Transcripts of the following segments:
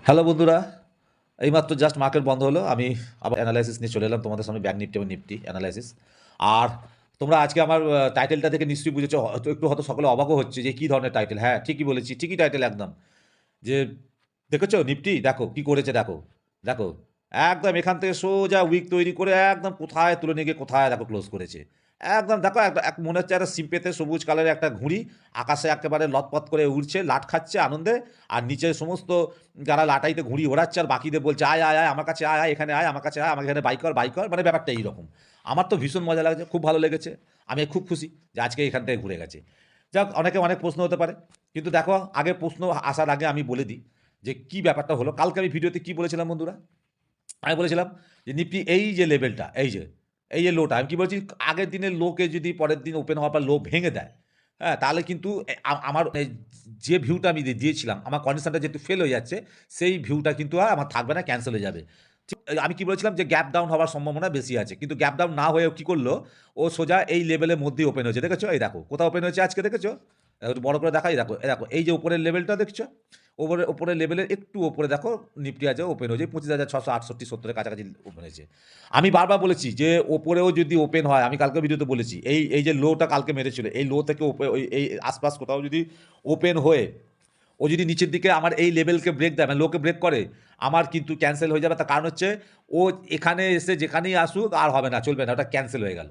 Hello বন্ধুরা, এইমাত্র just market বন্ধ হলো। আমি আবার অ্যানালাইসিস নিয়ে চলে এলাম তোমাদের সামনে, ব্যাংক নিফটি এবং নিফটি অ্যানালাইসিস। আর তোমরা আজকে আমার টাইটেলটা দেখে নিশ্চয়ই বুঝেছো, হয়তো একটু হয়তো সকলে অবাকও হচ্ছে যে কী ধরনের টাইটেল। হ্যাঁ, ঠিকই বলেছি, ঠিকই টাইটেল একদম। যে দেখেছো নিফটি, দেখো কি করেছে, দেখো দেখো একদম এখান থেকে সোজা উইক তৈরি করে একদম কোথায় তুলে নিয়ে গিয়ে কোথায় দেখো ক্লোজ করেছে। একদম দেখো এক মনে হচ্ছে একটা সিম্পেতে সবুজ কালারের একটা ঘুড়ি আকাশে একেবারে লতপত করে উড়ছে, লাট খাচ্ছে আনন্দে। আর নিচে সমস্ত যারা লাটাইতে ঘুড়ি ওড়াচ্ছে আর বাকিদের বলছে আয় আয় আয় আমার কাছে, আয় আয় এখানে, আয় আমার কাছে, আয় আমাকে এখানে বাই কর, মানে ব্যাপারটা এইরকম। আমার তো ভীষণ মজা লাগছে, খুব ভালো লেগেছে। আমি খুব খুশি যে আজকে এখান থেকে ঘুরে গেছে। যাক, অনেকে অনেক প্রশ্ন হতে পারে, কিন্তু দেখো আগে প্রশ্ন আসার আগে আমি বলে দিই যে কি ব্যাপারটা হলো। কালকে আমি ভিডিওতে কি বলেছিলাম বন্ধুরা? আমি বলেছিলাম যে নিফটি এই যে লেভেলটা, এই যে লোটা, আমি কি বলছি, আগের দিনের লোকে যদি পরের দিন ওপেন হওয়ার পর লো ভেঙে দেয়, হ্যাঁ, তাহলে কিন্তু আমার যে ভিউটা আমি দিয়েছিলাম, আমার কন্ডিশনটা যেহেতু ফেল হয়ে যাচ্ছে, সেই ভিউটা কিন্তু আর আমার থাকবে না, ক্যান্সেল হয়ে যাবে। ঠিক, আমি কি বলেছিলাম যে গ্যাপ ডাউন হওয়ার সম্ভাবনা বেশি আছে, কিন্তু গ্যাপ ডাউন না হয়েও কি করলো, ও সোজা এই লেভেলের মধ্যেই ওপেন হয়েছে। দেখেছো, এই দেখো কোথাও ওপেন হয়েছে আজকে, দেখেছো? একটু বড় করে দেখাই, দেখো এই দেখো, এই যে উপরের লেভেলটা দেখছো, ওপরের লেভেলের একটু ওপরে দেখো নিফটি আছে ওপেন হয়েছে 25,668 70-এর কাছাকাছি ওপেন হয়েছে। আমি বারবার বলেছি যে ওপরেও যদি ওপেন হয়, আমি কালকে ভিডিওতে বলেছি, এই যে লোটা কালকে মেরেছিল, এই লো থেকে এই আশপাশ কোথাও যদি ওপেন হয়ে ও যদি নিচের দিকে আমার এই লেভেলকে ব্রেক দেয়, মানে লোকে ব্রেক করে, আমার কিন্তু ক্যান্সেল হয়ে যাবে। তার কারণ হচ্ছে ও এখানে এসে যেখানেই আসুক আর হবে না, চলবে না, ওটা ক্যান্সেল হয়ে গেল,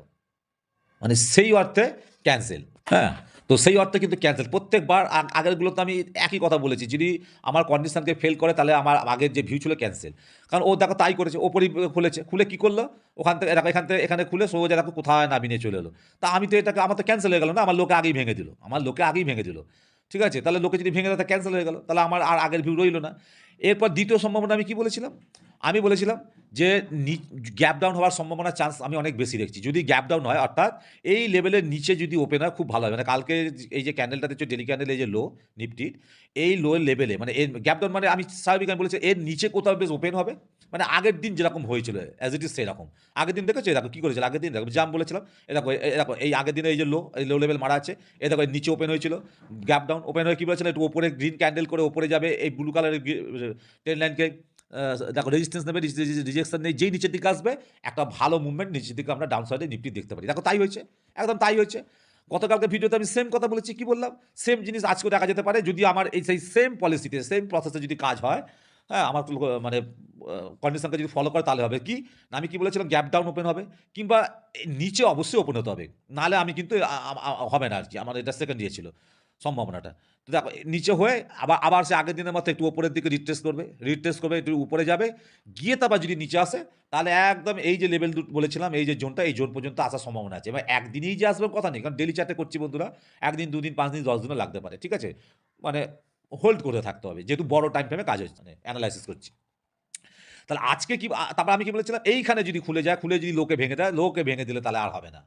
মানে সেই অর্থে ক্যান্সেল। হ্যাঁ, তো সেই অর্থে কিন্তু ক্যান্সেল প্রত্যেকবার। আগেরগুলোতে আমি একই কথা বলেছি, যদি আমার কন্ডিশনকে ফেল করে তাহলে আমার আগের যে ভিউ ছিল ক্যান্সেল। কারণ ও দেখো তাই করেছে, ওপরই খুলেছে, খুলে কি করলো, ওখান থেকে দেখো এখান থেকে এখানে খুলে সোজা দেখো কোথায় নামিয়ে নিয়ে চলে এলো। তা আমি তো এটাকে, আমার তো ক্যান্সেল হয়ে গেল না, আমার লোকে আগেই ভেঙে দিল, আমার লোকে আগেই ভেঙে দিল। ঠিক আছে, তাহলে লোকে যদি ভেঙে দেয় তা ক্যান্সেল হয়ে গেল, তাহলে আমার আর আগের ভিউ রইল না। এরপর দ্বিতীয় সম্ভাবনা আমি কি বলেছিলাম? আমি বলেছিলাম যে গ্যাপ ডাউন হওয়ার সম্ভাবনা চান্স আমি অনেক বেশি দেখছি। যদি গ্যাপ ডাউন হয়, অর্থাৎ এই লেভেলের নিচে যদি ওপেন হয়, খুব ভালো হবে। মানে কালকে এই যে ক্যান্ডেলটা দেখছো, ডেলি ক্যান্ডেল, এই যে লো নিফটির, এই লো লেভেলে, মানে এর গ্যাপ ডাউন, মানে আমি স্বাভাবিক আমি বলেছি এর নিচে কোথাও বেশ ওপেন হবে, মানে আগের দিন যেরকম হয়েছিল অ্যাজ ইট ইজ সেরকম। আগের দিন দেখেছো, দেখো কি করেছিল আগের দিন, দেখো জাম বলেছিলাম, এ দেখো এ দেখো এই আগের দিনে এই যে লো, এই লো লেভেল মারা আছে, এ দেখো এর নিচে ওপেন হয়েছিল, গ্যাপ ডাউন ওপেন হয়ে কি বলেছিল, একটু ওপরে গ্রিন ক্যান্ডেল করে ওপরে যাবে, এই ব্লু কালারের ট্রেন লাইনকে দেখো রেজিস্ট্যান্স নেবে, রিজেকশন নেই, যেই নিচের দিকে আসবে একটা ভালো মুভমেন্ট নিচের দিকে আমরা ডাউন সাইডে নিফটি দেখতে পারি। দেখো তাই হয়েছে, একদম তাই হয়েছে। গতকালকে ভিডিওতে আমি সেম কথা বলেছি, কি বললাম, সেম জিনিস আজকেও দেখা যেতে পারে যদি আমার এই সেই সেম পলিসিতে সেম প্রসেসে যদি কাজ হয়। হ্যাঁ, আমার মানে কন্ডিশনকে যদি ফলো করে তাহলে হবে কি না, আমি কি বলেছিলাম, গ্যাপ ডাউন ওপেন হবে, কিংবা নিচে অবশ্যই ওপেন হতে হবে, নাহলে আমি কিন্তু হবে না আর কি, আমার এটা সেকেন্ড ইয়ে ছিল সম্ভাবনাটা। তো দেখো নিচে হয়ে আবার আবার সে আগের দিনের মতো একটু উপরের দিকে রিট্রেস করবে, একটু উপরে যাবে, গিয়ে তারপর যদি নিচে আসে, তাহলে একদম এই যে লেভেল বলেছিলাম, এই যে জোনটা, এই জোন পর্যন্ত আসার সম্ভাবনা আছে। এবার একদিনেই যে আসবে কথা নেই, কারণ ডেলি চার্টে করছি বন্ধুরা, একদিন, দুদিন, 5 দিন, 10 দিনও লাগতে পারে। ঠিক আছে, মানে হোল্ড করে থাকতে হবে, যেহেতু বড় টাইম ফ্রেমে কাজ হচ্ছে, মানে অ্যানালাইসিস করছি। তাহলে আজকে কি, তারপর আমি কি বলেছিলাম, এইখানে যদি খুলে যায়, খুলে যদি লোকে ভেঙে দেয়, লোকে ভেঙে দিলে তাহলে আর হবে না।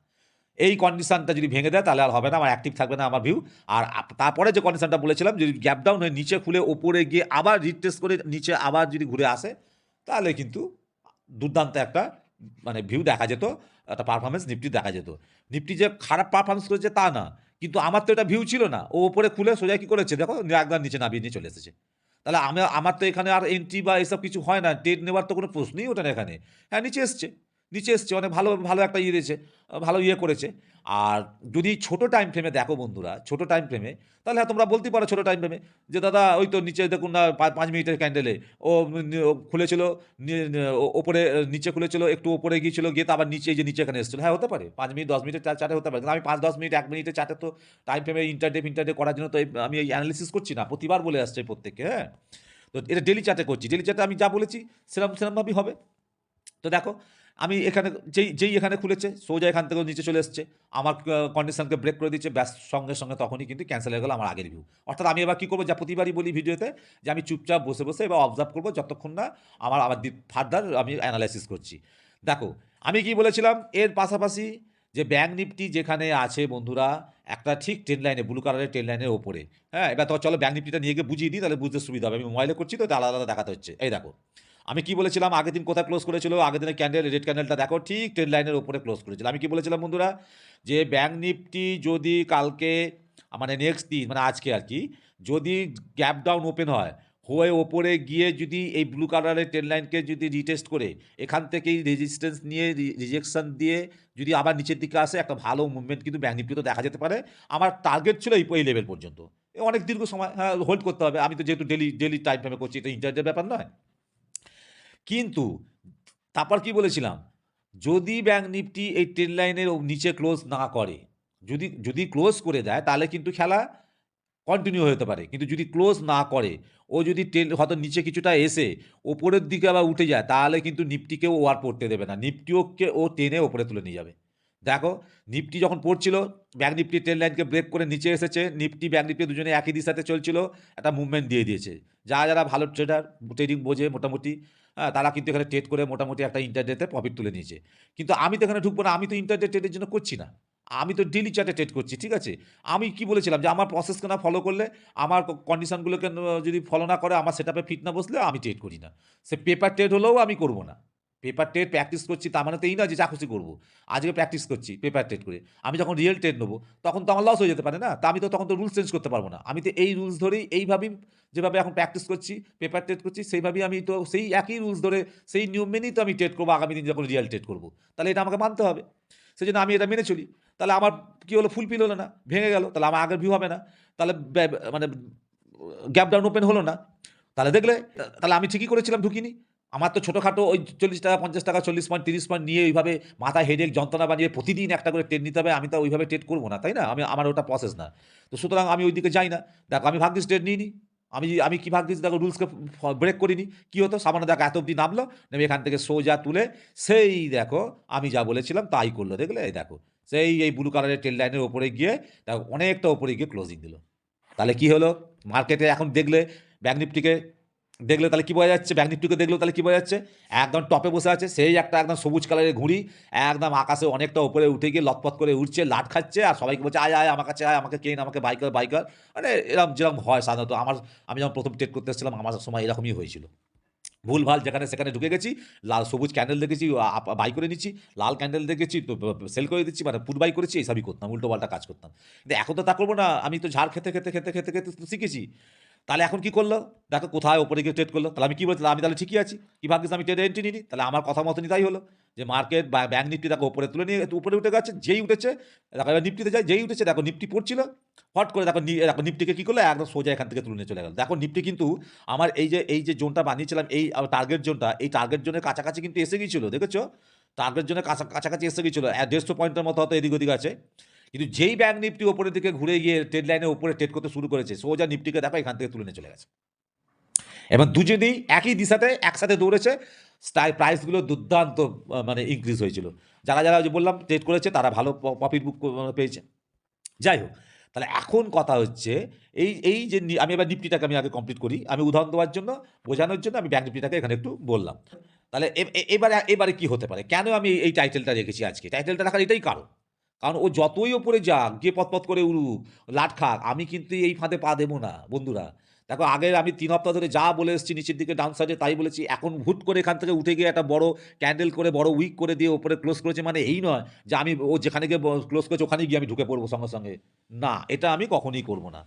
এই কন্ডিশনটা যদি ভেঙে দেয় তাহলে আর হবে না, আমার অ্যাক্টিভ থাকবে না আমার ভিউ। আর তারপরে যে কন্ডিশনটা বলেছিলাম, যদি গ্যাপ ডাউন হয়ে নিচে খুলে ওপরে গিয়ে আবার রিটেস্ট করে নিচে আবার যদি ঘুরে আসে, তাহলে কিন্তু দুর্দান্ত একটা মানে ভিউ দেখা যেত, একটা পারফরমেন্স নিফটি দেখা যেত। নিফটি যে খারাপ পারফরমেন্স করেছে তা না, কিন্তু আমার তো এটা ভিউ ছিল না, ও ওপরে খুলে সোজা কি করেছে দেখো, একদম নিচে নামিয়ে নিয়ে চলে এসেছে। তাহলে আমার তো এখানে আর এন্ট্রি বা এসব কিছু হয় না, ট্রেড নেওয়ার তো কোনো প্রশ্নই ওঠে না এখানে। হ্যাঁ, নিচে এসছে অনেক ভালো ভালো একটা ইয়ে দিয়েছে, ভালো ইয়ে করেছে। আর যদি ছোট টাইম ফ্রেমে দেখো বন্ধুরা, ছোট টাইম ফ্রেমে, তাহলে হ্যাঁ তোমরা বলতে পারো ছোট টাইম ফ্রেমে যে দাদা ওই তো নিচে দেখুন না, 5 মিনিটের ক্যান্ডেলে ও খুলেছিল, ওপরে নিচে খুলেছিল, একটু ওপরে গিয়েছিল, গিয়ে তো আবার নিচে, এই যে নিচে এখানে এসেছিল। হ্যাঁ, হতে পারে 5 মিনিট 10 মিনিটের চার্টে হতে পারে, কিন্তু আমি 5-10 মিনিট 1 মিনিটের চার্টে তো টাইম ফ্রেমে ইন্টারডে করার জন্য তো আমি এই অ্যানালিসিস করছি না, প্রতিবার বলে আসছে প্রত্যেককে। হ্যাঁ, তো এটা ডেলি চার্টে করছি, ডেলি চার্টে আমি যা বলেছি সেরকমভাবেই হবে। তো দেখো আমি এখানে যেই এখানে খুলেছে, সোজা এখান থেকে নিচে চলে এসছে, আমার কন্ডিশনকে ব্রেক করে দিচ্ছে, ব্যাস সঙ্গে সঙ্গে তখনই কিন্তু ক্যান্সেল হয়ে গেল আমার আগের ভিউ। অর্থাৎ আমি এবার কী করবো, যা প্রতিবারই বলি ভিডিওতে, যে আমি চুপচাপ বসে বসে এবার অবজার্ভ করবো যতক্ষণ না আমার আবার ফার্দার আমি অ্যানালাইসিস করছি। দেখো আমি কি বলেছিলাম, এর পাশাপাশি যে ব্যাংক নিফটি যেখানে আছে বন্ধুরা, একটা ঠিক ট্রেন লাইনে, ব্লু কালারের ট্রেন লাইনের ওপরে। হ্যাঁ, এবার তো চলো ব্যাংক নিফটিটা নিয়ে গিয়ে বুঝিয়ে দিই, তাহলে বুঝতে সুবিধা হবে। আমি মোবাইলে করছি তো এটা আলাদা আলাদা দেখাতে হচ্ছে। এই দেখো আমি কি বলেছিলাম, আগের দিন কোথায় ক্লোজ করেছিল, আগের দিনের ক্যান্ডেল, রেড ক্যান্ডেলটা দেখো ঠিক ট্রেন লাইনের উপরে ক্লোজ করেছিল। আমি কি বলেছিলাম বন্ধুরা, যে ব্যাংক নিফটি যদি কালকে, মানে নেক্সট দিন, মানে আজকে আর কি, যদি গ্যাপ ডাউন ওপেন হয়, হয়ে ওপরে গিয়ে যদি এই ব্লু কালারের ট্রেন লাইনকে যদি রিটেস্ট করে এখান থেকেই রেজিস্ট্যান্স নিয়ে রিজেকশন দিয়ে যদি আবার নিচের দিকে আসে একটা ভালো মুভমেন্ট কিন্তু ব্যাঙ্ক নিফটিতে দেখা যেতে পারে। আমার টার্গেট ছিল এই লেভেল পর্যন্ত। অনেক দীর্ঘ সময় হ্যাঁ হোল্ড করতে হবে। আমি তো যেহেতু ডেলি টাইম ফ্রেমে করছি, এটা ইন্টারডে ব্যাপার নয়। কিন্তু তারপর কি বলেছিলাম, যদি ব্যাঙ্ক নিফটি এই ট্রেন লাইনের নিচে ক্লোজ না করে, যদি যদি ক্লোজ করে দেয় তাহলে কিন্তু খেলা কন্টিনিউ হতে পারে। কিন্তু যদি ক্লোজ না করে, ও যদি হয়তো নিচে কিছুটা এসে ওপরের দিকে আবার উঠে যায়, তাহলে কিন্তু নিফটিকেও ও আর পড়তে দেবে না, নিফটিওকে ও টেনে ওপরে তুলে নিয়ে যাবে। দেখো, নিফটি যখন পড়ছিল, ব্যাঙ্ক নিফটি ট্রেন লাইনকে ব্রেক করে নিচে এসেছে, নিফটি ব্যাঙ্ক নিফটি দুজনে একই দিশাতে চলছিল, একটা মুভমেন্ট দিয়ে দিয়েছে। যারা ভালো ট্রেডার, ট্রেডিং বোঝে মোটামুটি, হ্যাঁ, তারা কিন্তু এখানে ট্রেড করে মোটামুটি একটা ইন্টারডেতে প্রফিট তুলে নিয়েছে। কিন্তু আমি তো এখানে ঢুকবো না, আমি তো ইন্টারডে ট্রেডের জন্য করছি না, আমি তো ডেলি চার্টে ট্রেড করছি, ঠিক আছে? আমি কি বলেছিলাম যে আমার প্রসেসকে না ফলো করলে, আমার কন্ডিশনগুলোকে যদি ফলো না করে, আমার সেটআপে ফিট না বসলে আমি ট্রেড করি না। সে পেপার ট্রেড হলেও আমি করব না। পেপার ট্রেড প্র্যাকটিস করছি তার মানে তো এই না যে যা খুশি করবো। আজকে প্র্যাকটিস করছি পেপার ট্রেড করে, আমি যখন রিয়েল ট্রেড নেবো তখন তো আমার লস হয়ে যেতে পারে না, তা আমি তো তখন তো রুলস চেঞ্জ করতে পারবো না। আমি তো এই রুলস ধরেই এইভাবেই, যেভাবে এখন প্র্যাকটিস করছি পেপার ট্রেড করছি, সেইভাবেই আমি তো সেই একই রুলস ধরে সেই নিয়ম মেনেই তো আমি ট্রেড করবো আগামী দিন যখন রিয়েল ট্রেড করবো। তাহলে এটা আমাকে মানতে হবে, সেই জন্য আমি এটা মেনে চলি। তাহলে আমার কি হলো, ফুলফিল হলো না, ভেঙে গেল, তাহলে আমার আগের ভিউ হবে না, তাহলে মানে গ্যাপ ডাউন ওপেন হলো না, তাহলে দেখলে, তাহলে আমি ঠিকই করেছিলাম ঢুকিনি। আমার তো ছোটোখাটো ওই 40 টাকা 50 টাকা 40 পয়েন্ট 30 পয়েন্ট নিয়ে ওইভাবে মাথায় হেডেক যন্ত্রণা বানিয়ে প্রতিদিন একটা করে ট্রেড নিতে হবে, আমি তো ওইভাবে ট্রেড করবো না, তাই না? আমার ওটা প্রসেস না। তো সুতরাং আমি ওই দিকে যাই না। দেখো, আমি ভাগ্যিস ট্রেড নিইনি। আমি কি ভাগ্যিস, দেখো রুলসকে ব্রেক করিনি। কি হতো, সামান্য দেখো এত অব্দি নামলো, নেমে এখান থেকে সোজা তুলে সেই দেখো আমি যা বলেছিলাম তাই করলো, দেখলে? এই দেখো, সেই এই ব্লু কালারের ট্রেল লাইনের ওপরে গিয়ে দেখো অনেকটা ওপরে গিয়ে ক্লোজিং দিল। তাহলে কি হলো, মার্কেটে এখন দেখলে ব্যাঙ্ক নিফটিকে দেখলে তাহলে কি বোঝা যাচ্ছে, ব্যাঙ্ক নিফটিকে দেখলেও তাহলে কি বোঝা যাচ্ছে, একদম টপে বসে আছে, সেই একটা একদম সবুজ কালারের ঘুড়ি, একদম আকাশে অনেকটা উপরে উঠে গিয়ে লতপত করে উঠছে, লাট খাচ্ছে, আর সবাইকে বলছে আয় আয় আমার কাছে আয়, আমাকে কেন, আমাকে বাইকার বাইকার। মানে এরকম যেরকম হয় সাধারণত, আমি যখন প্রথম ট্রেড করতে এসেছিলাম আমার সময় এরকমই হয়েছিল। ভুলভাল যেখানে সেখানে ঢুকে গেছি, লাল সবুজ ক্যান্ডেল দেখেছি বাই করে নিচ্ছি, লাল ক্যান্ডেল দেখেছি তো সেল করে দিচ্ছি, মানে পুট বাই করেছি, এইসবই করতাম, উল্টো পাল্টা কাজ করতাম। কিন্তু এখন তো তা করবো না, আমি তো ঝাড় খেতে খেতে খেতে খেতে খেতে তো শিখেছি। তাহলে এখন কি করলো, দেখো কোথায় ওপরে গিয়ে ট্রেড করলো, তাহলে আমি কি বলছিলাম, আমি তাহলে ঠিকই আছি, কি ভাগ্যিস আমি ট্রেডে এন্ট্রি নিই, তাহলে আমার কথা মতনই তাই হলো, যে মার্কেট বা ব্যাঙ্ক নিফটি দেখো ওপরে তুলে নিয়ে উপরে উঠে গেছে, যেই উঠেছে দেখো এবার নিফটিতে যায়, যেই উঠেছে দেখো নিফটি পড়ছিল, হট করে দেখো দেখো নিফটিকে কী করলো, একদম সোজা এখান থেকে তুলে নিয়ে চলে গেল। দেখো নিফটি কিন্তু আমার এই যে জোনটা বানিয়েছিলাম, এই টার্গেট জোনটা, এই টার্গেট জোনের কাছাকাছি কিন্তু এসে গিয়েছিলো, দেখেছো? টার্গেট জোনের কাছাকাছি এসে গিয়েছিলো, 150 পয়েন্টের মতো হয়তো এদিক ওদিক আছে। কিন্তু যেই ব্যাঙ্ক নিফটি ওপরের দিকে ঘুরে গিয়ে ট্রেড লাইনের উপরে ট্রেড করতে শুরু করেছে, সোজা নিফটিকে দেখো এখান থেকে তুলে নিয়ে চলে গেছে। এবং দুজনেই একই দিশাতে একসাথে দৌড়েছে, প্রাইসগুলো দুর্দান্ত মানে ইনক্রিজ হয়েছিল। যারা যে বললাম ট্রেড করেছে তারা ভালো প্রফিট বুক পেয়েছে। যাই হোক, তাহলে এখন কথা হচ্ছে এই যে আমি এবার নিফটিটাকে আমি আগে কমপ্লিট করি, আমি উদাহরণ দেওয়ার জন্য, বোঝানোর জন্য আমি ব্যাঙ্ক নিফটিটাকে এখানে একটু বললাম। তাহলে এবারে কি হতে পারে, কেন আমি এই টাইটেলটা রেখেছি আজকে, টাইটেলটা রাখার এটাই কারণ ও যতই ওপরে যাক, গিয়ে পথ করে উড়ুক, লাট খাক, আমি কিন্তু এই ফাঁদে পা দেবো না বন্ধুরা। দেখো, আগে আমি 3 সপ্তাহ ধরে যা বলে এসেছি নিচের দিকে ডাউন সাইডে তাই বলেছি, এখন হুট করে এখান থেকে উঠে গিয়ে একটা বড় ক্যান্ডেল করে বড় উইক করে দিয়ে ওপরে ক্লোজ করেছে, মানে এই নয় যে আমি ও যেখানে গিয়ে ক্লোজ করেছে ওখানে গিয়ে আমি ঢুকে পড়বো সঙ্গে সঙ্গে, না, এটা আমি কখনোই করবো না।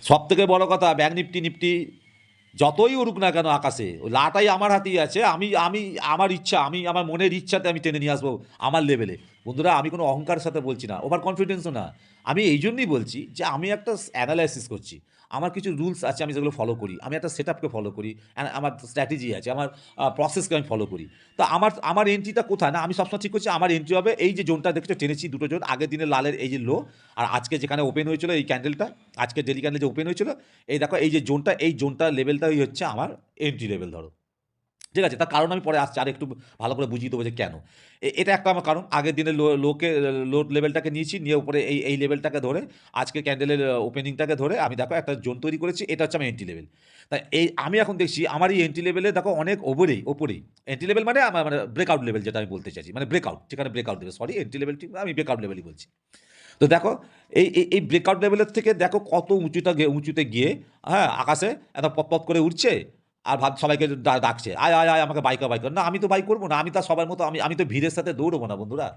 সব থেকে বড় কথা, ব্যাঙ্ক নিফটি যতই উড়ুক না কেন আকাশে, ওই লাটাই আমার হাতেই আছে, আমি আমি আমার ইচ্ছা, আমি আমার মনের ইচ্ছাতে আমি টেনে নিয়ে আসবো আমার লেভেলে। বন্ধুরা, আমি কোনো অহংকারের সাথে বলছি না, ওভার কনফিডেন্সও না, আমি এই জন্যই বলছি যে আমি একটা অ্যানালাইসিস করছি, আমার কিছু রুলস আছে আমি যেগুলো ফলো করি, আমি একটা সেট আপকে ফলো করি, আমার স্ট্র্যাটেজি আছে, আমার প্রসেসকে আমি ফলো করি। তো আমার এন্ট্রিটা কোথায়, না আমি সবসময় ঠিক করছি আমার এন্ট্রি হবে এই যে জোনটা দেখছো টেনেছি, দুটো জোন, আগের দিনের লালের এই যে লো, আর আজকে যেখানে ওপেন হয়েছিল এই ক্যান্ডেলটা, আজকে ডেলি ক্যান্ডেল যে ওপেন হয়েছিল, এই দেখো এই যে জোনটা, এই জোনটা লেভেলটাই হচ্ছে আমার এন্ট্রি লেভেল ধরো, ঠিক আছে? তার কারণ আমি পরে আসছি, আর একটু ভালো করে বুঝিয়ে দেবো যে কেন। এটা একটা আমার কারণ, আগের দিনের লো লেভেলটাকে নিয়েছি, নিয়ে উপরে এই লেভেলটাকে ধরে, আজকে ক্যান্ডেলের ওপেনিংটাকে ধরে আমি দেখো একটা জোন তৈরি করেছি, এটা হচ্ছে আমার এন্ট্রি লেভেল। তাই আমি এখন দেখছি আমার এই এন্ট্রি লেভেলে দেখো অনেক ওপরেই এন্ট্রি লেভেল, মানে আমার মানে ব্রেকআউট লেভেল যেটা আমি বলতে চাইছি, মানে ব্রেকআউট, যেখানে ব্রেকআউট দেবে, সরি এন্ট্রি লেভেলটি আমি ব্রেকআউট লেভেলই বলছি। তো দেখো এই ব্রেকআউট লেভেলের থেকে দেখো কত উঁচুতে গিয়ে, হ্যাঁ, আকাশে এত পথ করে উঠছে, আর সবাইকে ডাকছে আয় আয় আয় আমাকে বাইকার, না আমি তো বাইক করবো না, আমি তো সবার মতো, আমি তো ভিড়ের সাথে দৌড়বো না বন্ধুরা।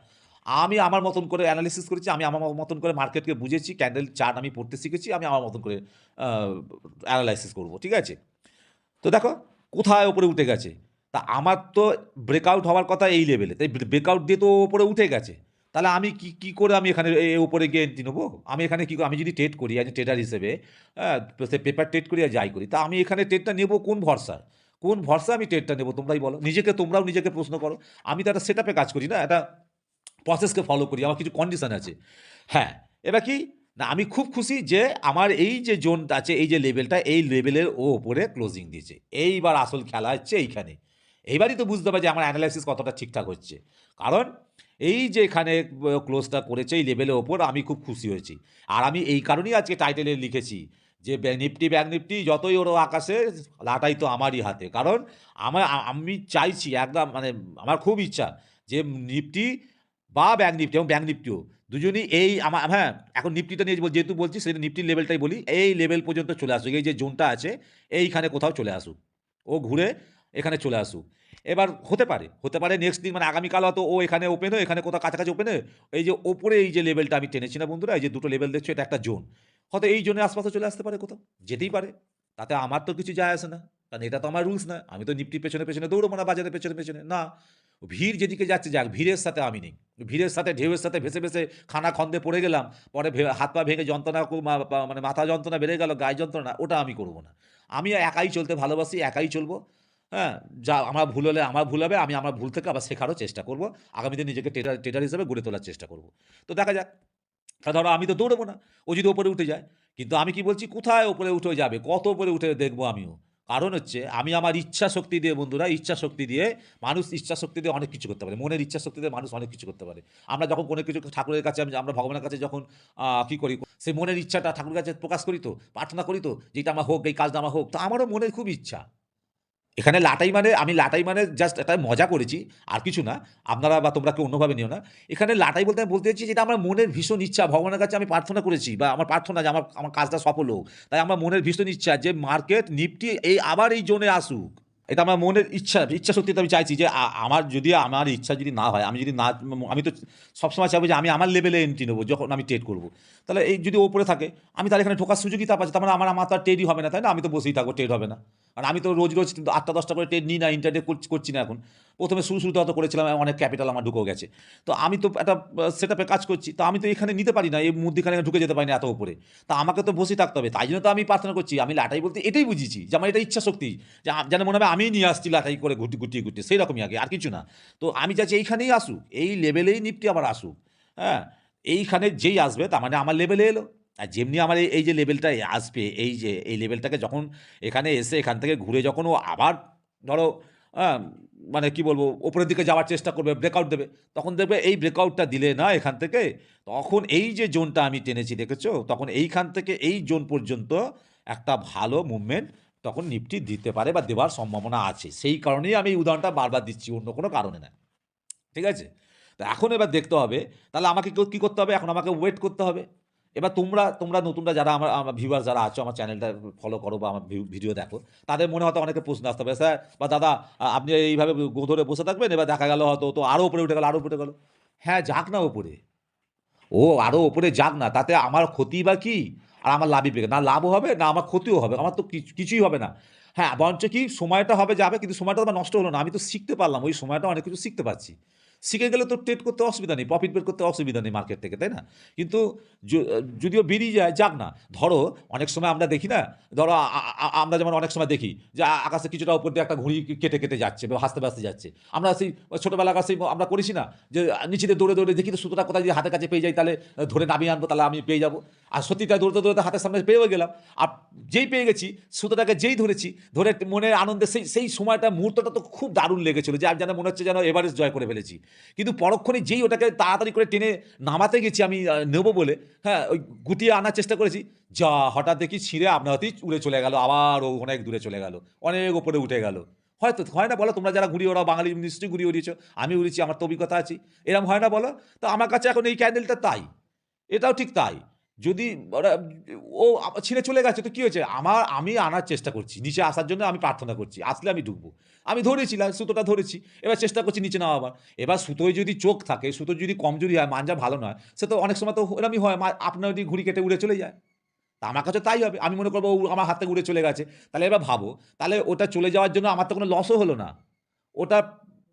আমি আমার মতন করে অ্যানালিসিস করেছি, আমি আমার মতন করে মার্কেটকে বুঝেছি, ক্যান্ডেল চার্ট আমি পড়তে শিখেছি, আমি আমার মতন করে অ্যানালাইসিস করব, ঠিক আছে? তো দেখো কোথায় ওপরে উঠে গেছে। তা আমার তো ব্রেকআউট হওয়ার কথা এই লেভেলে, তাই ব্রেকআউট দিয়ে তো ওপরে উঠে গেছে। তাহলে আমি কি করে আমি এখানে ওপরে গিয়ে এন্ট্রি নেবো? আমি এখানে কি আমি যদি ট্রেড করি অ্যাজ এ ট্রেডার হিসেবে, হ্যাঁ, সে পেপার ট্রেড করি আর যাই করি, তা আমি এখানে ট্রেডটা নেবো কোন ভরসায়? কোন ভরসায় আমি ট্রেডটা নেবো তোমরাই বলো। তোমরাও নিজেকে প্রশ্ন করো। আমি তো একটা সেট আপে কাজ করি না, একটা প্রসেসকে ফলো করি, আমার কিছু কন্ডিশন আছে। হ্যাঁ, এবার কি না, আমি খুব খুশি যে আমার এই যে জোনটা আছে, এই যে লেভেলটা, এই লেভেলের ওপরে ক্লোজিং দিয়েছে। এইবার আসল খেলা হচ্ছে এইখানে। এইবারই তো বুঝতে হবে যে আমার অ্যানালাইসিস কতটা ঠিকঠাক হচ্ছে। কারণ এই যে এখানে ক্লোজটা করেছে এই লেভেলের ওপর, আমি খুব খুশি হয়েছি। আর আমি এই কারণেই আজকে টাইটেলে লিখেছি যে নিফটি ব্যাংক নিফটি যতই ওরও আকাশে, লাটাই তো আমারই হাতে। কারণ আমি চাইছি একদম, মানে আমার খুব ইচ্ছা যে নিফটি বা ব্যাংক নিফটি এবং ব্যাংক নিফটিও দুজনই এই আমার, হ্যাঁ, এখন নিফটিটা নিয়ে যেহেতু বলছি সেটা নিফটির লেভেলটাই বলি, এই লেভেল পর্যন্ত চলে আসুক, এই যে জোনটা আছে এইখানে কোথাও চলে আসুক, ও ঘুরে এখানে চলে আসুক। এবার হতে পারে নেক্সট দিন, মানে আগামীকাল হয়তো ও এখানে ওপেন হয়, এখানে কোথাও কাছাকাছি ওপেন হয়, এই যে ওপরে এই যে লেভেলটা আমি টেনেছি না বন্ধুরা, এই যে দুটো লেভেল দেখছো, এটা একটা জোন, হয়তো এই জোনের আশপাশে চলে আসতে পারে, কোথাও যেতেই পারে। তাতে আমার তো কিছু যায় আসে না, কারণ এটা তো আমার রুলস না। আমি তো নিফটির পেছনে পেছনে দৌড়বো না, বাজারের পেছনে পেছনে না। ভিড় যেদিকে যাচ্ছে যাক, ভিড়ের সাথে আমি নেই। ভিড়ের সাথে ঢেউয়ের সাথে ভেসে ভেসে খানা খন্দে পড়ে গেলাম, পরে হাত পা ভেঙে যন্ত্রণা মানে মাথা যন্ত্রণা বেড়ে গেল, গায়ে যন্ত্রণা, ওটা আমি করবো না। আমি একাই চলতে ভালোবাসি, একাই চলবো। হ্যাঁ, যা আমার ভুল হলে আমার ভুল হবে, আমি আমার ভুল থেকে আবার শেখারও চেষ্টা করব। আগামীতে নিজেকে ট্রেডার হিসেবে গড়ে তোলার চেষ্টা করব। তো দেখা যাক। ধরো আমি তো দৌড়বো না, ও যদি ওপরে উঠে যায়। কিন্তু আমি কি বলছি, কোথায় ওপরে উঠে যাবে, কত ওপরে উঠে দেখবো আমিও। কারণ হচ্ছে আমি আমার ইচ্ছা শক্তি দিয়ে, বন্ধুরা, ইচ্ছা শক্তি দিয়ে, মানুষ ইচ্ছা শক্তি দিয়ে অনেক কিছু করতে পারে, মনের ইচ্ছা শক্তি দিয়ে মানুষ অনেক কিছু করতে পারে। আমরা যখন কোনো কিছু ঠাকুরের কাছে, আমরা ভগবানের কাছে যখন কি করি, সেই মনের ইচ্ছাটা ঠাকুরের কাছে প্রকাশ করি, তো প্রার্থনা করি, তো যেটা আমার হোক, এই কাজটা আমার হোক, তো আমারও মনের খুব ইচ্ছা। এখানে আমি লাটাই মানে জাস্ট একটা মজা করেছি, আর কিছু না। আপনারা বা তোমরা কেউ অন্যভাবে নিও না। এখানে লাটাই বলতে আমি বলতে চাইছি, যেটা আমার মনের ভীষণ ইচ্ছা, ভগবানের কাছে আমি প্রার্থনা করেছি, বা আমার প্রার্থনা যে আমার আমার কাজটা সফল হোক। তাই আমার মনের ভীষণ ইচ্ছা যে মার্কেট নিফটি আবার এই জোনে আসুক। এটা আমার মনের ইচ্ছা সত্যি। আমি চাইছি যে আমার ইচ্ছা যদি না হয়, আমি তো সবসময় চাইবো যে আমি আমার লেভেলে এন্ট্রি নেবো যখন আমি ট্রেড করবো। তাহলে এই যদি ওপরে থাকে, আমি তাহলে এখানে ঢোকার সুযোগই তা পাচ্ছি, তার মানে আমার তো আর ট্রেডই হবে না, তাই না? আমি তো বসেই থাকবো, ট্রেড হবে না। আর আমি তো রোজ 8টা 10টা করে ট্রেড নিই না, ইন্টারডে করছি না এখন। প্রথমে শুরুতে হয়তো করেছিলাম, অনেক ক্যাপিটাল আমার ঢুকেও গেছে। তো আমি তো একটা সেট আপে কাজ করছি, তো আমি তো এখানে নিতে পারি না, এই মধ্যখানে ঢুকে যেতে পারি না এত উপরে। তা আমাকে তো বসেই থাকতে হবে, তাই জন্য তো আমি প্রার্থনা করছি। আমি লাটাই বলতে এটাই বুঝেছি যে আমার এটা ইচ্ছা শক্তি, যে যেন মনে হবে আমিই নিয়ে আসছি লাটাই করে গুটিয়ে সেই রকমই আগে, আর কিছু না। তো আমি চাইছি এইখানেই আসুক, এই লেভেলেই নিফটি আবার আসুক। হ্যাঁ, এইখানে যেই আসবে তার মানে আমার লেভেলে এলো। আর যেমনি আমার এই যে লেভেলটা আসবে, এই যে এই লেভেলটাকে যখন এখানে এসে এখান থেকে ঘুরে যখন ও আবার ধরো, হ্যাঁ, মানে কি বলবো, ওপরের দিকে যাওয়ার চেষ্টা করবে, ব্রেকআউট দেবে, তখন দেখবে এই ব্রেকআউটটা দিলে না এখান থেকে, তখন এই যে জোনটা আমি টেনেছি দেখেছো, তখন এইখান থেকে এই জোন পর্যন্ত একটা ভালো মুভমেন্ট তখন নিফটি দিতে পারে বা দেওয়ার সম্ভাবনা আছে। সেই কারণেই আমি এই উদাহরণটা বারবার দিচ্ছি, অন্য কোনো কারণে না। ঠিক আছে? তো এখন এবার দেখতে হবে, তাহলে আমাকে কি করতে হবে? এখন আমাকে ওয়েট করতে হবে। এবার তোমরা নতুনরা যারা আমার ভিউয়ার যারা আছো, আমার চ্যানেলটা ফলো করো বা আমার ভিডিও দেখো, তাদের মনে হয়তো অনেকের প্রশ্ন আসতে পারে, "স্যার বা দাদা, আপনি এইভাবে ধরে বসে থাকবেন, এবার দেখা গেল হয়তো তো আরও উপরে উঠে গেল, আরও উপরে গেল।" হ্যাঁ, যাক না উপরে। ও আরও ওপরে যাক না, তাতে আমার ক্ষতি বা কি? আর আমার লাভই পেয়ে না লাভও হবে, না আমার ক্ষতিও হবে। আমার তো কিছুই হবে না। হ্যাঁ, বরঞ্চ কি সময়টা হবে যাবে, কিন্তু সময়টা তো আমার নষ্ট হলো না। আমি তো শিখতে পারলাম। ওই সময়টা অনেক কিছু শিখতে পারছি। শিখে গেলে তো ট্রেড করতে অসুবিধা নেই, প্রফিট বের করতে অসুবিধা নেই মার্কেট থেকে, তাই না? কিন্তু যদিও বেরিয়ে যায়, যাক না। ধরো অনেক সময় আমরা দেখি না, ধরো আমরা যেমন অনেক সময় দেখি যে আকাশে কিছুটা উপর দিয়ে একটা ঘুড়ি কেটে যাচ্ছে বা ভাসতে যাচ্ছে। আমরা সেই ছোটবেলার কাছে আমরা করেছি না, যে নিচে দিয়ে দৌড়ে দেখি তো সুতোটা কোথায় যদি হাতের কাছে পেয়ে যাই, তাহলে ধরে নামিয়ে আনবো, তাহলে আমি পেয়ে যাবো। আর সত্যি তাই দৌড়তে হাতের সামনে পেয়েও গেলাম। আর যেই পেয়ে গেছি, সুতোটাকে যেই ধরেছি, ধরে মনের আনন্দে সেই সময়টা, মুহূর্তটা তো খুব দারুণ লেগেছিল, যে যেন মনে হচ্ছে যেন এভারেস্ট জয় করে ফেলেছি। কিন্তু পরক্ষণে যেই ওটাকে তাড়াতাড়ি করে টেনে নামাতে গেছি আমি নেবো বলে, হ্যাঁ, ওই গুটিয়ে আনার চেষ্টা করেছি, যা হঠাৎ দেখি ছিঁড়ে আপনা হতেই উড়ে চলে গেল, আবার ও অনেক দূরে চলে গেল, অনেক ওপরে উঠে গেল। হয়তো হয় না বলো? তোমরা যারা ঘুরিয়ে ওরাও বাঙালি নিশ্চয়ই ঘুরিয়ে উড়িয়েছো, আমি উড়েছি, আমার তো অভিজ্ঞতা আছে। এরকম হয় না বলো? তো আমার কাছে এখন এই ক্যান্ডেলটা তাই, এটাও ঠিক তাই। যদি ওরা ও ছিঁড়ে চলে গেছে তো কী হয়েছে? আমি আনার চেষ্টা করছি। নিচে আসার জন্য আমি প্রার্থনা করছি। আসলে আমি ঢুকবো। আমি ধরেছিলাম, সুতোটা ধরেছি। এবার চেষ্টা করছি নিচে নামাবার। এবার সুতোয় যদি চোখ থাকে, সুতোর যদি কমজোরি হয়, মাঞ্জা ভালো নয়, সে তো অনেক সময় তো এরমই হয়, আপনার যদি ঘুড়ি কেটে উড়ে চলে যায়। তা আমার কাছে তাই হবে। আমি মনে করব ও আমার হাত থেকে উড়ে চলে গেছে। তাহলে এবার ভাবো, তাহলে ওটা চলে যাওয়ার জন্য আমার তো কোনো লসও হলো না। ওটা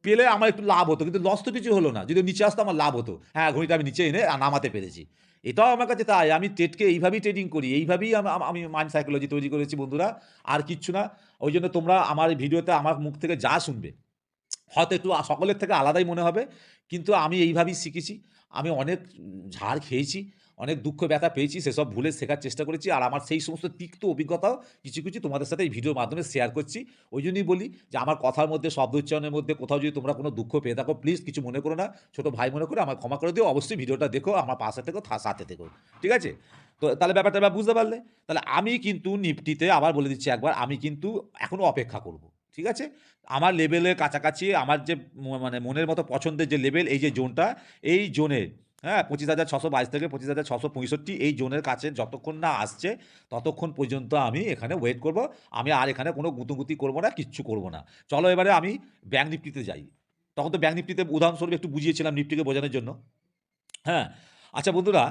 পেলে আমার একটু লাভ হতো। কিন্তু লস তো কিছু হলো না। যদি নিচে আসতো আমার লাভ হতো। হ্যাঁ, ঘড়িটা আমি নিচে এনে নামাতে পেরেছি। এটাও আমার কাছে তাই। আমি ট্রেডকে এইভাবেই ট্রেডিং করি। এইভাবেই আমি মাইন্ড সাইকোলজি তৈরি করেছি বন্ধুরা। আর কিচ্ছু না। ওইজন্য তোমরা আমার ভিডিওতে আমার মুখ থেকে যা শুনবে হয়তো একটু সকলের থেকে আলাদাই মনে হবে। কিন্তু আমি এইভাবেই শিখেছি। আমি অনেক ঝাড় খেয়েছি, অনেক দুঃখ ব্যথা পেয়েছি, সেসব ভুলে শেখার চেষ্টা করেছি। আর আমার সেই সমস্ত তিক্ত অভিজ্ঞতাও কিছু তোমাদের সাথে এই ভিডিওর মাধ্যমে শেয়ার করছি। ওইজন্যই বলি যে আমার কথার মধ্যে, শব্দ উচ্চারণের মধ্যে কোথাও যদি তোমরা কোনো দুঃখ পেয়ে থাকো, প্লিজ কিছু মনে করো না। ছোট ভাই মনে করে আমায় ক্ষমা করে দিও। অবশ্যই ভিডিওটা দেখো, আমার পাশে থেকো, সাথে থেকো। ঠিক আছে? তো তাহলে ব্যাপারটা এবার বুঝতে পারলে? তাহলে আমি কিন্তু নিফটিতে আবার বলে দিচ্ছি একবার, আমি কিন্তু এখনও অপেক্ষা করব। ঠিক আছে? আমার লেভেলের কাছাকাছি আমার যে মানে মনের মতো পছন্দের যে লেভেল, এই যে জোনটা, এই জোনে, হ্যাঁ, 25,622 থেকে 25,665 এই জোনের কাছে যতক্ষণ না আসছে ততক্ষণ পর্যন্ত আমি এখানে ওয়েট করব। আমি আর এখানে কোনো গুতুগুতি করব না, কিচ্ছু করব না। চলো এবারে আমি ব্যাঙ্ক নিফটিতে যাই। তখন তো ব্যাঙ্ক নিফটিতে উদাহরণস্বরূপ একটু বুঝিয়েছিলাম নিফটিকে বোঝানোর জন্য। হ্যাঁ, আচ্ছা বন্ধুরা,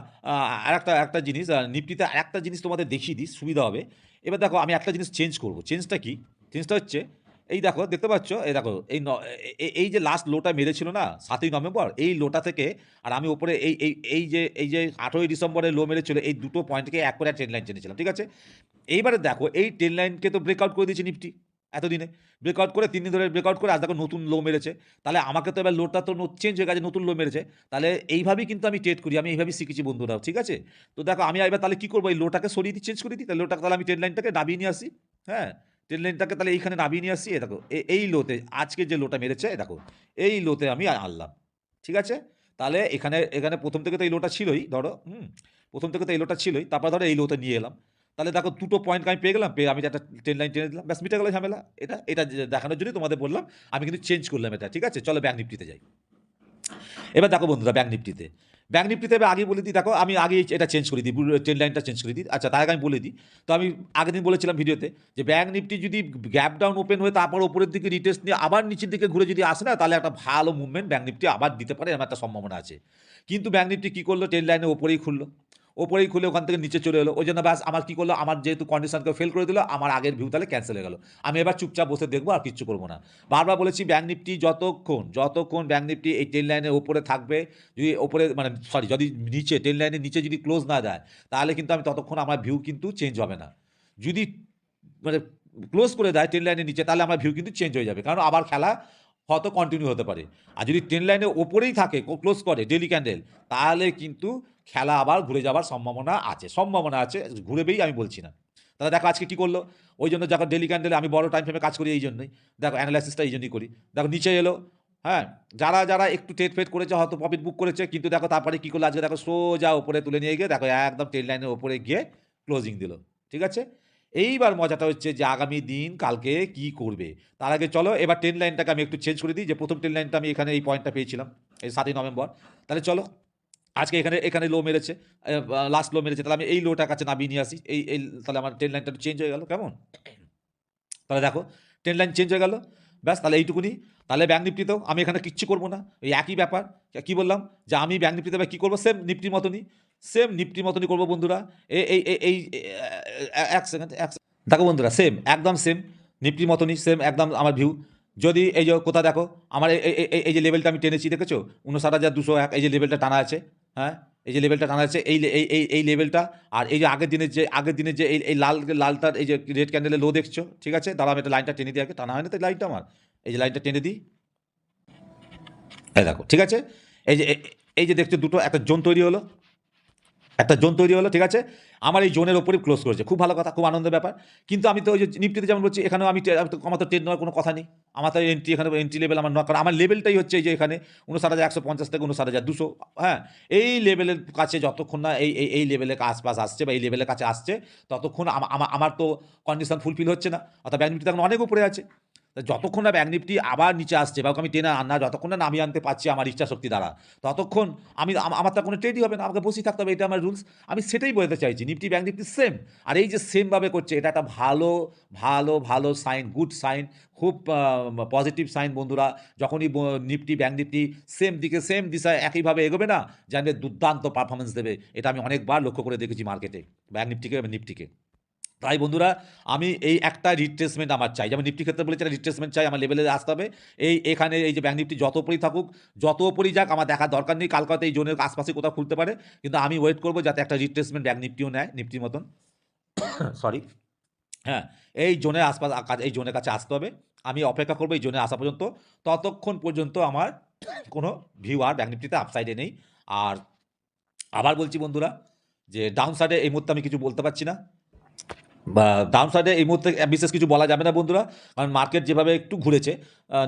একটা জিনিস, নিফটিতে আরেকটা জিনিস তোমাদের দেখিয়ে দিই, সুবিধা হবে। এবার দেখো আমি একটা জিনিস চেঞ্জ করব। চেঞ্জটা কি? চেঞ্জটা হচ্ছে এই দেখো, দেখতে পাচ্ছ? এই দেখো, এই যে লাস্ট লোটা মেরেছিল না ৭ই নভেম্বর, এই লোটা থেকে আর আমি ওপরে এই যে ১৮ই ডিসেম্বরে লো মেরেছিল, এই দুটো পয়েন্টকে এক করে ট্রেন লাইন টেনেছিলাম। ঠিক আছে? এইবারে দেখো এই ট্রেন লাইনকে তো ব্রেকআউট করে দিয়েছে নিফটি এতদিনে। ব্রেকআউট করে ৩ দিন ধরে ব্রেকআউট করে আজ দেখো নতুন লো মেরেছে। তাহলে আমাকে তো এবার লোটা তো চেঞ্জ হয়ে গেছে, নতুন লো মেরেছে। তাহলে এইভাবেই কিন্তু আমি ট্রেড করি। আমি এইভাবেই শিখেছি বন্ধুরা। ঠিক আছে? তো দেখো আমি এবার তাহলে কী করবো? এই লোটাকে সরিয়ে দিই, চেঞ্জ করে দিই। তাহলে লোটাকে তাহলে আমি ট্রেন লাইনটাকে নামিয়ে নিয়ে আসি। হ্যাঁ? ট্রেন লাইনটাকে তাহলে এইখানে নামিয়ে নিয়ে আসি। এই দেখো এই লোতে আজকে যে লোটা মেরেছে, দেখো এই লোতে আমি আনলাম। ঠিক আছে? তাহলে এখানে এখানে প্রথম থেকে তো এই লোটা ছিলই ধরো, প্রথম থেকে তো এই লোটা ছিলই। তারপর ধরো এই লোতে নিয়ে এলাম। তাহলে দেখো দুটো পয়েন্ট আমি পেয়ে গেলাম, পেয়ে আমি একটা ট্রেন লাইন টেনে দিলাম, ব্যাস মিটে গেল ঝামেলা। এটা দেখানোর জন্যই তোমাদের বললাম। আমি কিন্তু চেঞ্জ করলাম এটা। ঠিক আছে? চলো ব্যাঙ্ক নিফটিতে যাই। এবার দেখো বন্ধুরা, ব্যাঙ্ক নিফটিতে এবার আগে বলে দিই, দেখো আমি আগে এটা চেঞ্জ করে দিই, ট্রেন লাইনটা চেঞ্জ করে দিই। আচ্ছা, তার আগে আমি বলে দিই। তো আমি আগের দিন বলেছিলাম ভিডিওতে যে ব্যাঙ্ক নিফটি যদি গ্যাপ ডাউন ওপেন হয়ে তারপর ওপরের দিকে রিটেস্ট নিয়ে আবার নিচের দিকে ঘুরে যদি আসে না, তাহলে একটা ভালো মুভমেন্ট ব্যাঙ্ক নিফটি আবার দিতে পারে, এমন একটা সম্ভাবনা আছে। কিন্তু ব্যাঙ্ক নিফটি কী করলো? ট্রেন লাইনের ওপরেই খুললো, ওপরেই খুলে ওখান থেকে নিচে চলে এলো। ওই জন্য ব্যাস আমার কী করলো, আমার যেহেতু কন্ডিশনকে ফেল করে দিল, আমার আগের ভিউ তাহলে ক্যান্সেল হয়ে গেল। আমি এবার চুপচাপ বসে দেখবো, আর কিচ্ছু করবো না। বারবার বলেছি ব্যাঙ্ক নিফটি যতক্ষণ ব্যাঙ্ক নিফটি এই ট্রেন লাইনের ওপরে থাকবে, যদি ওপরে মানে সরি যদি নিচে ট্রেন লাইনের নিচে যদি ক্লোজ না দেয়, তাহলে কিন্তু আমি ততক্ষণ আমার ভিউ কিন্তু চেঞ্জ হবে না। যদি মানে ক্লোজ করে দেয় ট্রেন লাইনের নিচে, তাহলে আমার ভিউ কিন্তু চেঞ্জ হয়ে যাবে, কারণ আবার খেলা হয়তো কন্টিনিউ হতে পারে। আর যদি ট্রেন লাইনের ওপরেই থাকে, ক্লোজ করে ডেলি ক্যান্ডেল, তাহলে কিন্তু খেলা আবার ঘুরে যাওয়ার সম্ভাবনা আছে, ঘুরেবেই আমি বলছি না। তাহলে দেখো আজকে কী করলো? ওই জন্য দেখো ডেলি ক্যান্ডেলে আমি বড় টাইম ফ্রেমে কাজ করি এই জন্যই। দেখো অ্যানালাইসিসটা এই জন্যই করি। দেখো নিচে এলো, হ্যাঁ, যারা একটু ট্রেড ফেড করেছে হয়তো প্রফিট বুক করেছে, কিন্তু দেখো তারপরে কী করলো আজকে? দেখো সোজা ওপরে তুলে নিয়ে গিয়ে দেখো একদম ট্রেন লাইনের ওপরে গিয়ে ক্লোজিং দিল। ঠিক আছে? এইবার মজাটা হচ্ছে যে আগামী দিন কালকে কি করবে। তার আগে চলো এবার ট্রেন লাইনটাকে আমি একটু চেঞ্জ করে দিই। যে প্রথম ট্রেন লাইনটা আমি এখানে এই পয়েন্টটা পেয়েছিলাম এই ৭ই নভেম্বর। তাহলে চলো আজকে এখানে লো মেরেছে, লাস্ট লো মেরেছে, তাহলে আমি এই লোটার কাছে নামিয়ে নিয়ে আসি। তাহলে আমার ট্রেন লাইনটা চেঞ্জ হয়ে গেল, কেমন? তাহলে দেখো ট্রেন লাইন চেঞ্জ হয়ে গেল, ব্যাস তাহলে এইটুকুনি। তাহলে ব্যাঙ্ক নিফটিতেও আমি এখানে কিচ্ছু করবো না, এই একই ব্যাপার। কি বললাম যে আমি ব্যাঙ্ক নিফটিতে কী করবো? সেম নিফটির মতনই করবো বন্ধুরা। এই এই এই এই এক সেকেন্ড দেখো বন্ধুরা, একদম সেম নিফটির মতনই, সেম একদম আমার ভিউ। যদি এই যে কোথা দেখো আমার এই যে লেভেলটা আমি টেনেছি, দেখেছো? ৫৯,২০১, এই যে লেভেলটা টানা আছে, হ্যাঁ, এই যে লেভেলটা টানা আছে, এই লেভেলটা। আর এই যে আগের দিনের যে এই লালটার এই যে রেড ক্যান্ডেলে লো দেখছো, ঠিক আছে? দাঁড়াও আমি একটা লাইনটা টেনে দিই, আগে টানা হয় না তো লাইনটা আমার, এই যে লাইনটা টেনে দিই, এই দেখো, ঠিক আছে? এই যে দেখছো দুটো একটা জোন তৈরি হলো, ঠিক আছে? আমার এই জোনের ওপরেই ক্লোজ করেছে, খুব ভালো কথা, খুব আনন্দের ব্যাপার। কিন্তু আমি তো ওই যে নিফটিতে যেমন বলছি, এখানেও আমার তো ট্রেড নেওয়ার কোনো কথা নেই। আমার তো এখানে এন্ট্রি লেভেল আমার নক করা, আমার লেভেলটাই হচ্ছে এই যে এখানে ৫৯,১৫০ থেকে ৫৯,২০০, হ্যাঁ, এই লেভেলের কাছে যতক্ষণ না এই লেভেলের আশপাশ আসছে বা এই লেভেলের কাছে আসছে, ততক্ষণ আমার তো কন্ডিশন ফুলফিল হচ্ছে না, অর্থাৎ ব্যাঙ্ক নিফটি তখন অনেক উপরে আছে। তা যতক্ষণ না ব্যাঙ্ক নিফটি আবার নিচে আসছে বা ওকে আমি টেনে আনা যতক্ষণ না নামিয়ে আনতে পারছি আমার ইচ্ছা শক্তি দ্বারা, ততক্ষণ আমার তো কোনো ট্রেডই হবে না, আমাকে বসেই থাকতে হবে, এটা আমার রুলস। আমি সেটাই বলতে চাইছি, নিফটি ব্যাঙ্ক নিফটি সেম। আর এই যে সেমভাবে করছে, এটা একটা ভালো ভালো ভালো সাইন, গুড সাইন, খুব পজিটিভ সাইন বন্ধুরা। যখনই নিফটি ব্যাঙ্ক নিফটি সেম দিকে সেম দিশায় একইভাবে এগোবে না, জানবে দুর্দান্ত পারফরমেন্স দেবে। এটা আমি অনেকবার লক্ষ্য করে দেখেছি মার্কেটে, ব্যাঙ্ক নিফটিকে এবং নিফটিকে। তাই বন্ধুরা, আমি এই একটা রিট্রেসমেন্ট আমার চাই, যেমন নিফটির ক্ষেত্রে বলেছি একটা রিট্রেসমেন্ট চাই, আমার লেভেলে আসতে হবে। এখানে এই যে ব্যাঙ্ক নিফটি যত উপরেই থাকুক, যত উপরেই যাক, আমার দেখার দরকার নেই, কালকে হয়তো এই জোনের আশপাশে কোথাও খুলতে পারে, কিন্তু আমি ওয়েট করবো যাতে একটা রিট্রেসমেন্ট ব্যাঙ্ক নিফটিও নেয় নিফটির মতন। সরি, হ্যাঁ, এই জোনের আশপাশ এই জোনের কাছে আসতে হবে। আমি অপেক্ষা করবো এই জোনে আসা পর্যন্ত। ততক্ষণ পর্যন্ত আমার কোনো ভিউ আর ব্যাঙ্ক নিফটিতে আপসাইডে নেই। আর আবার বলছি বন্ধুরা, যে ডাউন সাইডে এই মুহূর্তে আমি কিছু বলতে পারছি না, বা ডাউন সাইডে এই মুহূর্তে বিশেষ কিছু বলা যাবে না বন্ধুরা। কারণ মার্কেট যেভাবে একটু ঘুরেছে,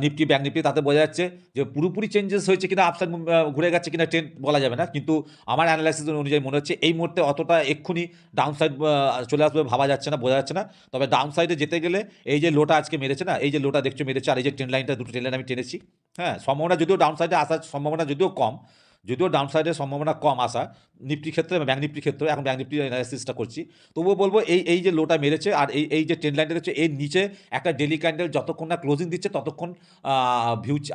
নিফটি ব্যাঙ্ক নিফটি, তাতে বোঝা যাচ্ছে যে পুরোপুরি চেঞ্জেস হয়েছে কিনা, আপসাইড ঘুরে গেছে কিনা ট্রেন্ড বলা যাবে না। কিন্তু আমার অ্যানালাইসিস অনুযায়ী মনে হচ্ছে এই মুহূর্তে অতটা এক্ষুনি ডাউন সাইড চলে আসবে ভাবা যাচ্ছে না, বোঝা যাচ্ছে না। তবে ডাউন সাইডে যেতে গেলে এই যে লোটা আজকে মেরেছে না, এই যে লোটা দেখছো মেরেছে, আর এই যে ট্রেন লাইনটা, দুটো ট্রেন লাইন আমি টেনেছি। হ্যাঁ, সম্ভাবনা যদিও ডাউন সাইডে আসার সম্ভাবনা যদিও কম, যদিও ডাউন সাইডের সম্ভাবনা কম আসা নিফটির ক্ষেত্রে, ব্যাঙ্ক নিফটির ক্ষেত্রে, এখন ব্যাঙ্ক নিফটির অ্যানালাইসিসটা করছি, তবুও বলবো এই যে লোটা মেরেছে আর এই যে ট্রেন লাইনটা দেখছে, এর নিচে একটা ডেলি ক্যান্ডেল যতক্ষণ না ক্লোজিং দিচ্ছে ততক্ষণ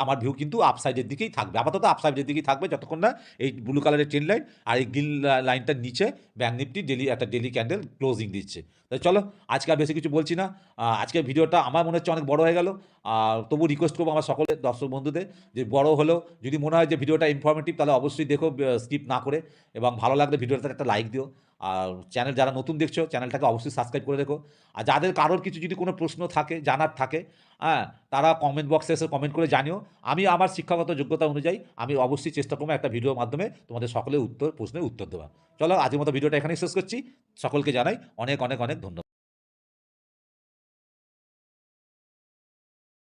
আমার ভিউ কিন্তু আপসাইডের দিকেই থাকবে, আপাতত আপসাইডের দিকেই থাকবে যতক্ষণ না এই ব্লু কালারের ট্রেন লাইন আর এই গ্রিন লাইনটার নিচে ব্যাঙ্ক নিফটি একটা ডেলি ক্যান্ডেল ক্লোজিং দিচ্ছে। তাই চলো, আজকে আর বেশি কিছু বলছি না। আজকের ভিডিওটা আমার মনে হচ্ছে অনেক বড় হয়ে গেল। আর তবু রিকোয়েস্ট করবো আমার সকলের দর্শক বন্ধুদের, যে বড় হলেও যদি মনে হয় যে ভিডিওটা ইনফরমেটিভ, তাহলে অবশ্যই দেখো স্কিপ না করে, এবং ভালো লাগলে ভিডিওটাতে একটা লাইক দিও। আর চ্যানেল যারা নতুন দেখছো, চ্যানেলটাকে অবশ্যই সাবস্ক্রাইব করে রেখো। আর যাদের কারোর কিছু যদি কোনো প্রশ্ন থাকে, জানার থাকে, হ্যাঁ, তারা কমেন্ট বক্সে এসে কমেন্ট করে জানিও। আমি আমার শিক্ষাগত যোগ্যতা অনুযায়ী আমি অবশ্যই চেষ্টা করবো একটা ভিডিওর মাধ্যমে তোমাদের সকলের প্রশ্নের উত্তর দেওয়া। চলো, আজকের মতো ভিডিওটা এখানেই শেষ করছি। সকলকে জানাই অনেক অনেক অনেক ধন্যবাদ।